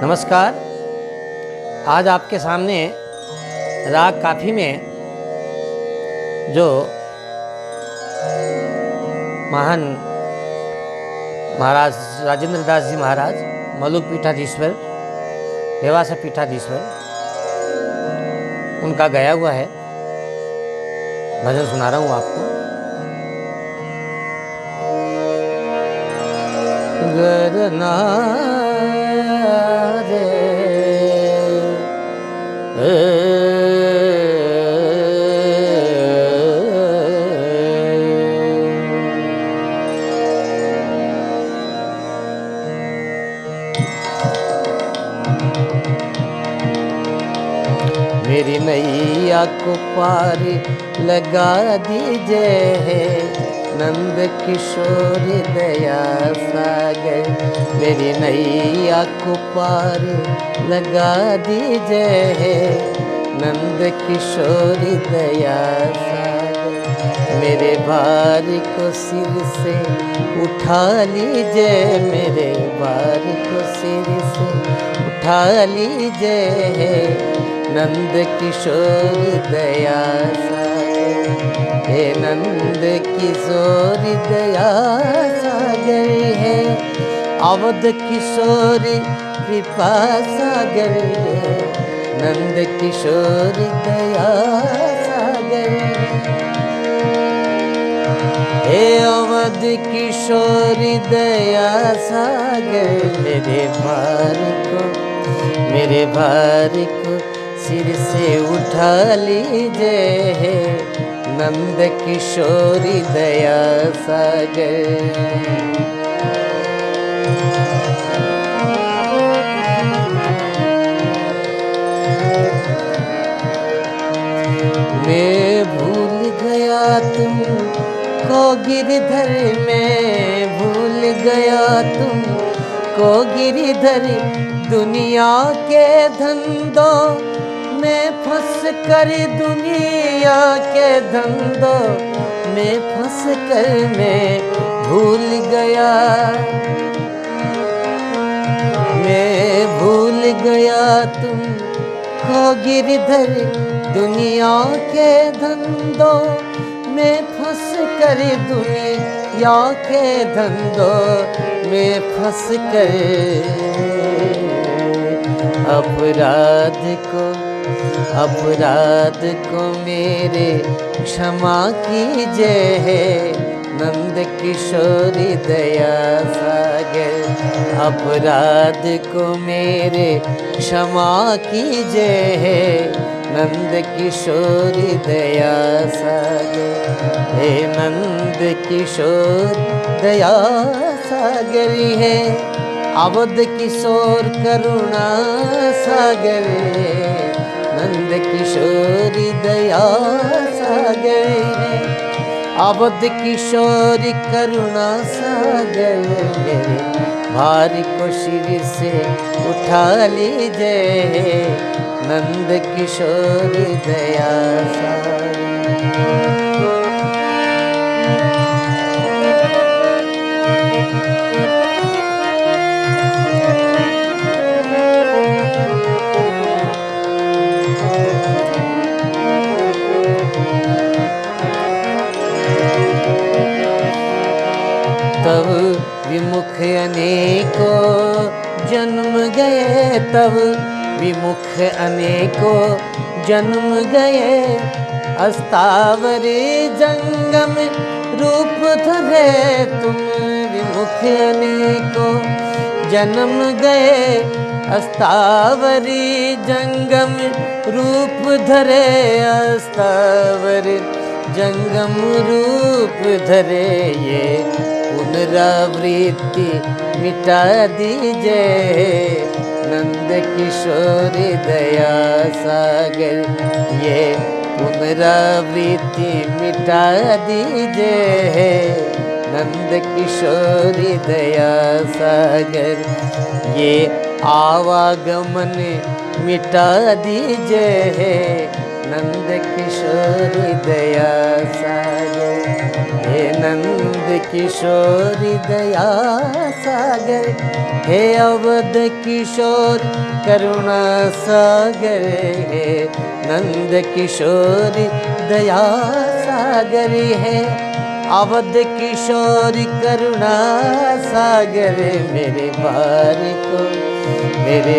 नमस्कार। आज आपके सामने राग काफी में जो महान महाराज राजेंद्र दास जी महाराज, मलुक पीठाधीश्वर, देवासा पीठाधीश्वर, उनका गाया हुआ है भजन सुना रहा हूँ आपको। गरना मेरी नैया को पार लगा दीजिए नंद किशोर दया सागर। मेरी नैया को पार लगा दीजिए नंद किशोर दया सागर। मेरे भार को सिर से उठा लीजिए, मेरे भार को सिर से उठा लीजिए नंद किशोर दया सागर। हे नंद किशोर दया सागर है, अवध किशोर कृपा सागर है, नंद किशोर दया सागर। हे अवध किशोर दया सागर, मेरे भार को सिर से उठा लीजिए नंद किशोर दया सागर। मैं भूल गया तुमको गिरधर, मैं भूल गया तुमको गिरधर, दुनिया के धंधों में फंस कर, दुनिया के धंधों में फंस कर मैं भूल गया, मैं भूल गया तुमको गिरधर, दुनिया के धंधों में फंस कर, दुनिया के धंधों में फंस कर। अपराध को मेरे क्षमा कीजिए नंद किशोर दया सागर। अपराध को मेरे क्षमा कीजिए नंद किशोर दया सागर। हे नंद किशोर दया सागर है, अवध किशोर करुणा सागर, नंद किशोर दया सागर है, अवध किशोर करुणा सागर। मेरे भार को सिर से उठा लीजिए नंद किशोर दया सागर। तब विमुख अनेकों जन्म गए, तब विमुख अनेकों जन्म गए, अस्तावरी जंगम रूप धरे तुम। विमुख अनेकों जन्म गए, अस्तावरी जंगम रूप धरे, अस्तावर जंगम रूप धरे। ये पुनरावृत्ति मिटा दीजिए नंद किशोर दया सागर। ये पुनरावृत्ति मिटा दीजिए नंद किशोर दया सागर। ये आवागमन मिटा दीजिए नंद किशोरी दया सागर, हे नंद किशोरी दया सागर, हे अवध किशोर करुणा सागर, हे नंद किशोरी दया सागर, है अवध किशोर करुणा सागर, मेरे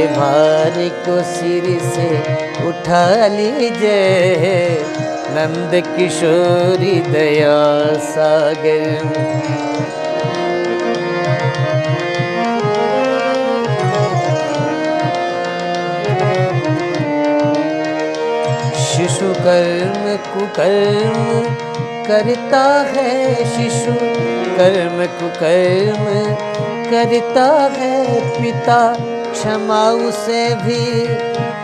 भार को सिर से उठा लीजिए, नंद किशोरी दया सागर। शिशु कर्म कुकर्म करता है, शिशु कर्म कुकर्म करता है, पिता क्षमा उसे भी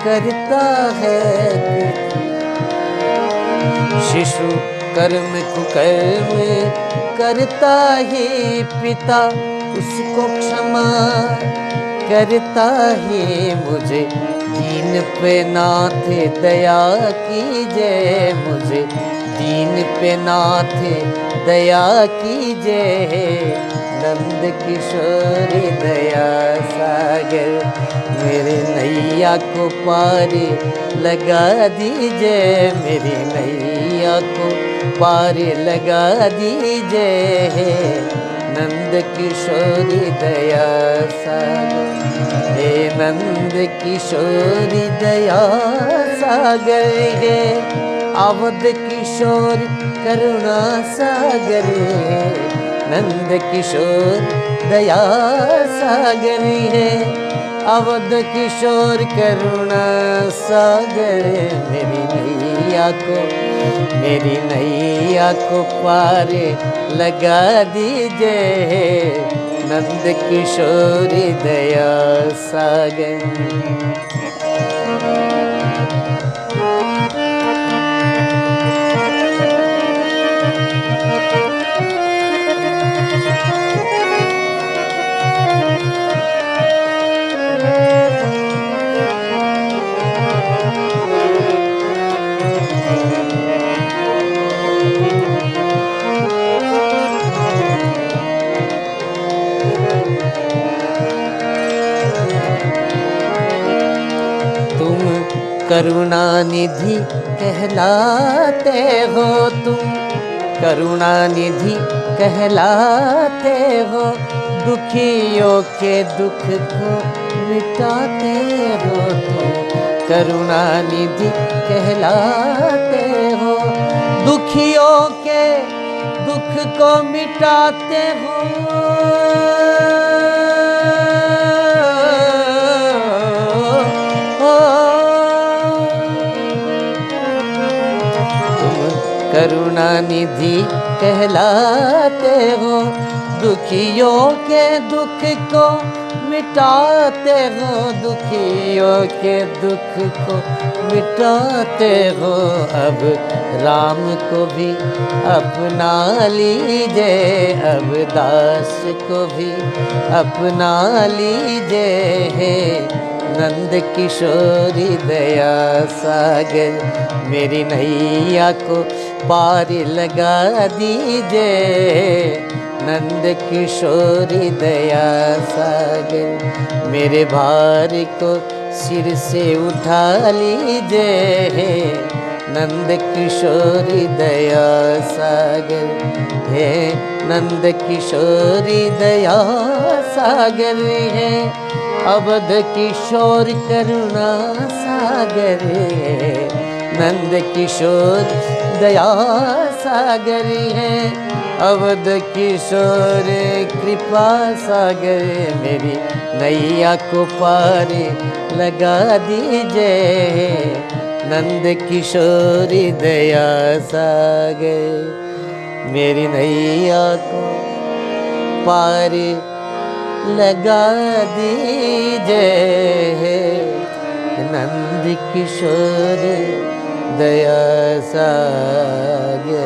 करता है। शिशु कर्म कुकर्म करता ही पिता उसको क्षमा करता ही, मुझे दीन पे नाथ दया कीजिए, मुझे दीन पे नाथ दया कीजिए, नंद किशोरी दया सागर, मेरे नैया को पार लगा दीजिए, मेरी नैया को पार लगा दीजिए, नंद किशोरी दया सागर, हे नंद किशोरी दया सागर, हे अवध किशोर करुणा सागर, नंद किशोर दया सागर, है अवध किशोर करुणा सागर, मेरी नैया को पार लगा दीजिए, नंद किशोरी दया सागर। करुणा निधि कहलाते हो तुम, करुणा निधि कहलाते हो, दुखियों के दुख को मिटाते हो तुम, करुणा निधि कहलाते हो, दुखियों के दुख को मिटाते हो, करुणा निधि कहलाते हो, दुखियों के दुख को मिटाते हो, दुखियों के दुख को मिटाते हो, अब राम को भी अपना लीजिए, अब दास को भी अपना लीजिए, नंद किशोरी दया सागर, मेरी नैया को पार लगा दीजिए, नंद किशोरी दया सागर, मेरे भार को सिर से उठा लीजिए, नंद किशोरी दया सागर, हे नंद किशोरी दया सागर, है अवध किशोर करुणा सागर, नंद किशोर दया सागर, है अवध किशोर कृपा सागर, मेरी नैया को पार लगा दीजिए, नंद किशोरी दया सागर, मेरी नैया को पार लगा दीजिए, नंद किशोर दया सागरी।